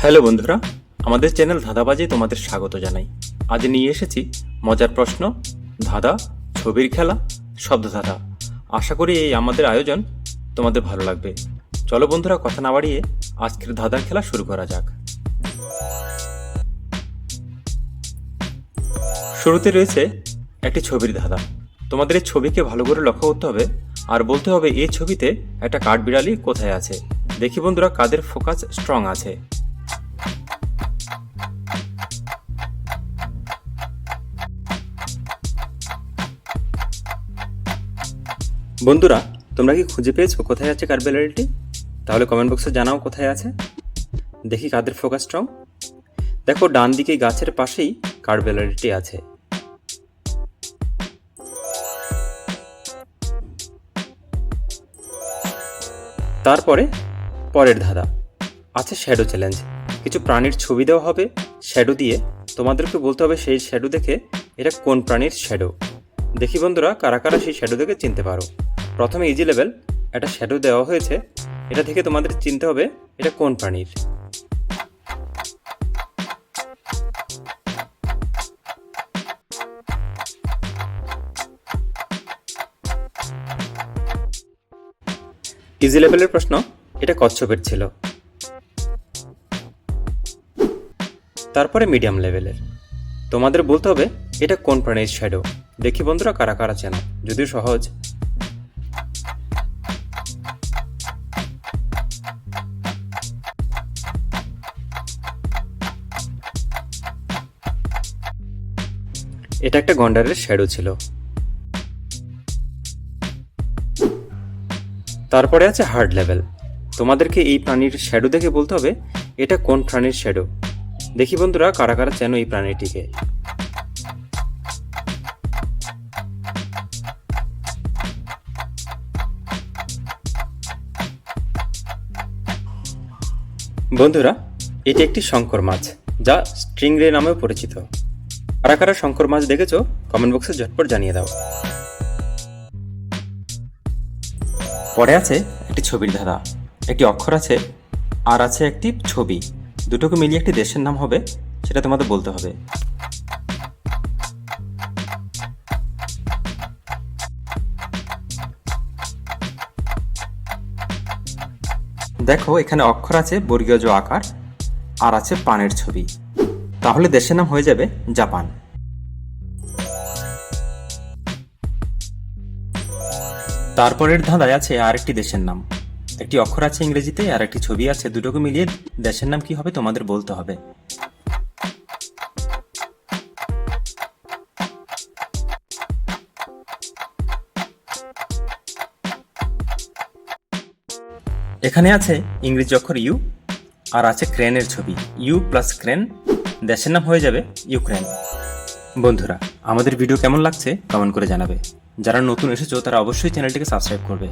Hello বন্ধুরা, আমাদের channel ধাঁধাবাজে তোমাদের স্বাগত জানাই। আজ নিয়ে এসেছি মজার প্রশ্ন, ধাঁধা, ছবির খেলা, শব্দ ধাঁধা। আশা করি এই আমাদের আয়োজন তোমাদের ভালো লাগবে। চলো বন্ধুরা, কথা না বাড়িয়ে আজকের ধাঁধার খেলা শুরু করা যাক। শুরুতে রয়েছে একটি ছবির ধাঁধা। তোমাদের এই ছবিকে ভালো করে লক্ষ্য করতে হবে আর বলতে হবে এই ছবিতে একটা কাঠবিড়ালি কোথায় আছে। দেখি বন্ধুরা কাদের ফোকাস স্ট্রং আছে। বন্ধুরা, তোমরা কি খুঁজে পেয়েছো কোথায় আছে কাঠবিড়ালিটি? তাহলে কমেন্ট বক্সে জানাও কোথায় আছে। দেখি কাদের ফোকাস স্ট্রং। দেখো ডান দিকে গাছের পাশেই কাঠবিড়ালিটি আছে। তারপরে পরের ধাঁধা আছে শ্যাডো চ্যালেঞ্জ। কিছু প্রাণীর ছবি দেওয়া হবে শ্যাডো দিয়ে, তোমাদেরকে বলতে হবে সেই শ্যাডো দেখে এটা কোন প্রাণীর শ্যাডো। দেখি বন্ধুরা কারা কারা সেই শ্যাডো দেখে চিনতে পারো। প্রথমে ইজি লেভেল, একটা শ্যাডো দেওয়া হয়েছে, এটা থেকে তোমাদের চিনতে হবে এটা কোন প্রাণীর। ইজি লেভেলের প্রশ্ন, এটা কচ্ছপের ছিল। তারপরে মিডিয়াম লেভেলের, তোমাদের বলতে হবে এটা কোন প্রাণীর শ্যাডো। দেখি বন্ধুরা কারা কারা চেনো, যদিও সহজ। এটা একটা গন্ডারের শ্যাডো ছিল। তারপরে আছে হার্ড লেভেল, তোমাদেরকে এই প্রাণীর শ্যাডো দেখে বলতে হবে এটা কোন প্রাণীর শ্যাডো। দেখি বন্ধুরা কারা কারা চেনো এই প্রাণীটিকে। বন্ধুরা, এটি একটি শঙ্কর মাছ, যা স্ট্রিংরে নামেও পরিচিত। কারা কারা শঙ্কর মাছ দেখেছো কমেন্ট বক্সে ঝটপট জানিয়ে দাও। পরে আছে একটি ছবির ধাঁধা। একটি অক্ষর আছে আর আছে একটি ছবি, দুটোকে মিলিয়ে একটি দেশের নাম হবে, সেটা তোমাদের বলতে হবে। দেখো এখানে অক্ষর আছে বর্গীয় জ আকার আর আছে পানের ছবি, তাহলে দেশের নাম হয়ে যাবে জাপান। তারপরের ধাঁধায় আছে আরেকটি দেশের নাম, একটি অক্ষর আছে ইংরেজিতে আর একটি ছবি আছে, দুটোকে মিলিয়ে দেশের নাম কি হবে তোমাদের বলতে হবে। এখানে আছে ইংরেজি অক্ষর ইউ আর আছে ক্রেনের ছবি, ইউ প্লাস ক্রেন, দেশের নাম হয়ে যাবে ইউক্রেন। বন্ধুরা, আমাদের ভিডিও কেমন লাগছে কমেন্ট করে জানাবে। যারা নতুন এসেছো তারা অবশ্যই চ্যানেলটিকে সাবস্ক্রাইব করবে।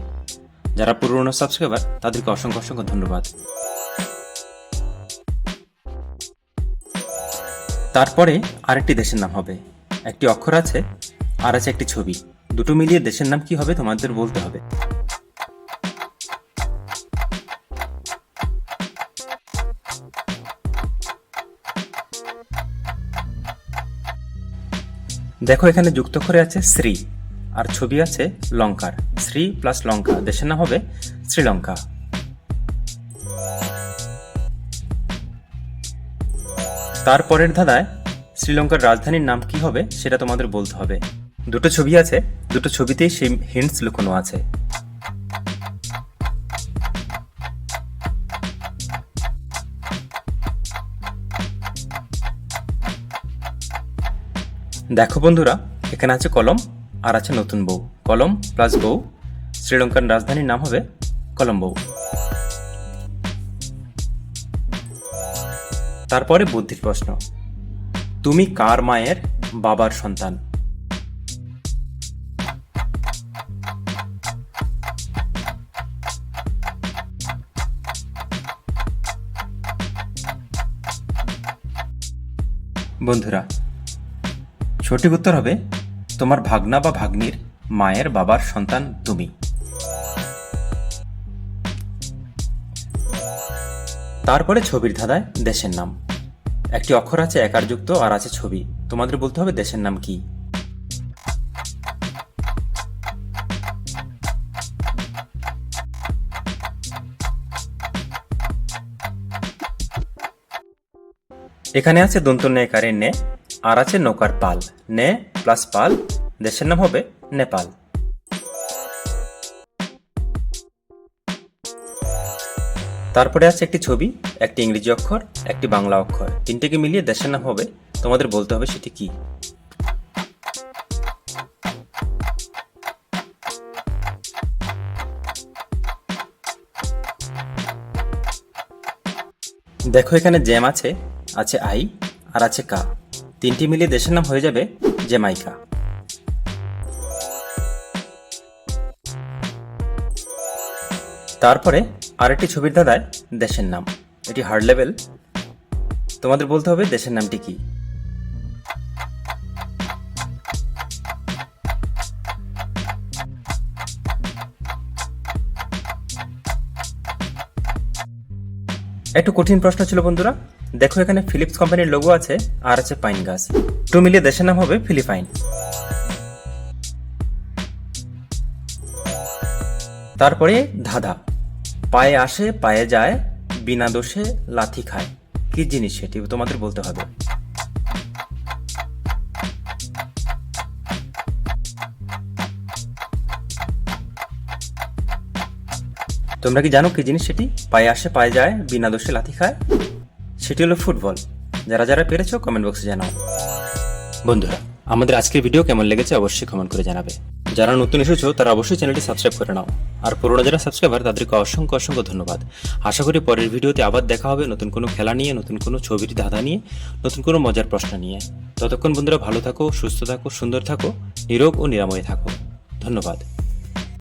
যারা পুরনো সাবস্ক্রাইবার তাদেরকে অসংখ্য অসংখ্য ধন্যবাদ। তারপরে আরেকটি দেশের নাম হবে, একটি অক্ষর আছে আর আছে একটি ছবি, দুটো মিলিয়ে দেশের নাম কি হবে তোমাদের বলতে হবে। দেখো এখানে যুক্তক্ষরে আছে শ্রী আর ছবি আছে লঙ্কার, শ্রী প্লাস লঙ্কা, দেশের নাম হবে শ্রীলঙ্কা। তারপরের ধাঁধায় শ্রীলঙ্কার রাজধানীর নাম কি হবে সেটা তোমাদের বলতে হবে। দুটো ছবি আছে, দুটো ছবিতেই সেই হিন্টস লুকোনো আছে। দেখো বন্ধুরা, এখানে আছে কলম আর আছে নতুন বউ, কলম প্লাস বউ, শ্রীলঙ্কার রাজধানীর নাম হবে কলম্বো। তারপরে বুদ্ধির প্রশ্ন, তুমি কার মায়ের বাবার সন্তান? বন্ধুরা, সঠিক উত্তর হবে তোমার ভাগনা বা ভাগ্নির মায়ের বাবার সন্তান তুমি। তারপরে ছবির ধাঁধায় দেশের নাম। একটি অক্ষর আছে একার যুক্ত আর আছে ছবি, তোমাদের বলতে হবে দেশের নাম কি। এখানে আছে দন্ত নে একারে নে আর আছে নৌকার পাল, নে প্লাস পাল, দেশের নাম হবে নেপাল। তারপরে আছে একটি ছবি, একটি ইংরেজি অক্ষর, একটি বাংলা অক্ষর, তিনটেকে মিলিয়ে দেশের নাম হবে, তোমাদের বলতে হবে সেটি কি। দেখো এখানে জ্যাম আছে, আছে আই আর আছে কা, তিনটি মিলিয়ে দেশের নাম হয়ে যাবে জ্যামাইকা। তারপরে আরেকটি ছবির ধাঁধায় দেশের নাম, এটি হার্ড লেভেল, তোমাদের বলতে হবে দেশের নামটি কি। একটু কঠিন প্রশ্ন ছিল বন্ধুরা। দেখো এখানে ফিলিপস কোম্পানির লোগো আছে আর আছে পাইন গাছ, দুটো মিলিয়ে দেশের নাম হবে ফিলিপাইন। তারপরে ধাঁধা, পায়ে আসে পায়ে যায়, বিনা দোষে লাথি খায়, কি জিনিস সেটি তোমাদের বলতে হবে। তোমরা কি জানো কি জিনিস সেটি? পায়ে আসে পায়ে যায়, বিনা দোষে লাথি খায়, সেটি হলো ফুটবল। যারা যারা পেরেছো কমেন্ট বক্সে জানাও। বন্ধুরা, আমাদের আজকের ভিডিও কেমন লেগেছে অবশ্যই কমেন্ট করে জানাবে। যারা নতুন এসেছো তারা অবশ্যই চ্যানেলটি সাবস্ক্রাইব করে নাও, আর পুরোনো যারা সাবস্ক্রাইবার তাদেরকে অসংখ্য অসংখ্য ধন্যবাদ। আশা করি পরের ভিডিওতে আবার দেখা হবে নতুন কোনো খেলা নিয়ে, নতুন কোনো ছবির ধাঁধা নিয়ে, নতুন কোনো মজার প্রশ্ন নিয়ে। ততক্ষণ বন্ধুরা ভালো থাকো, সুস্থ থাকো, সুন্দর থাকো, নিরোগ ও নিরাময় থাকো। ধন্যবাদ।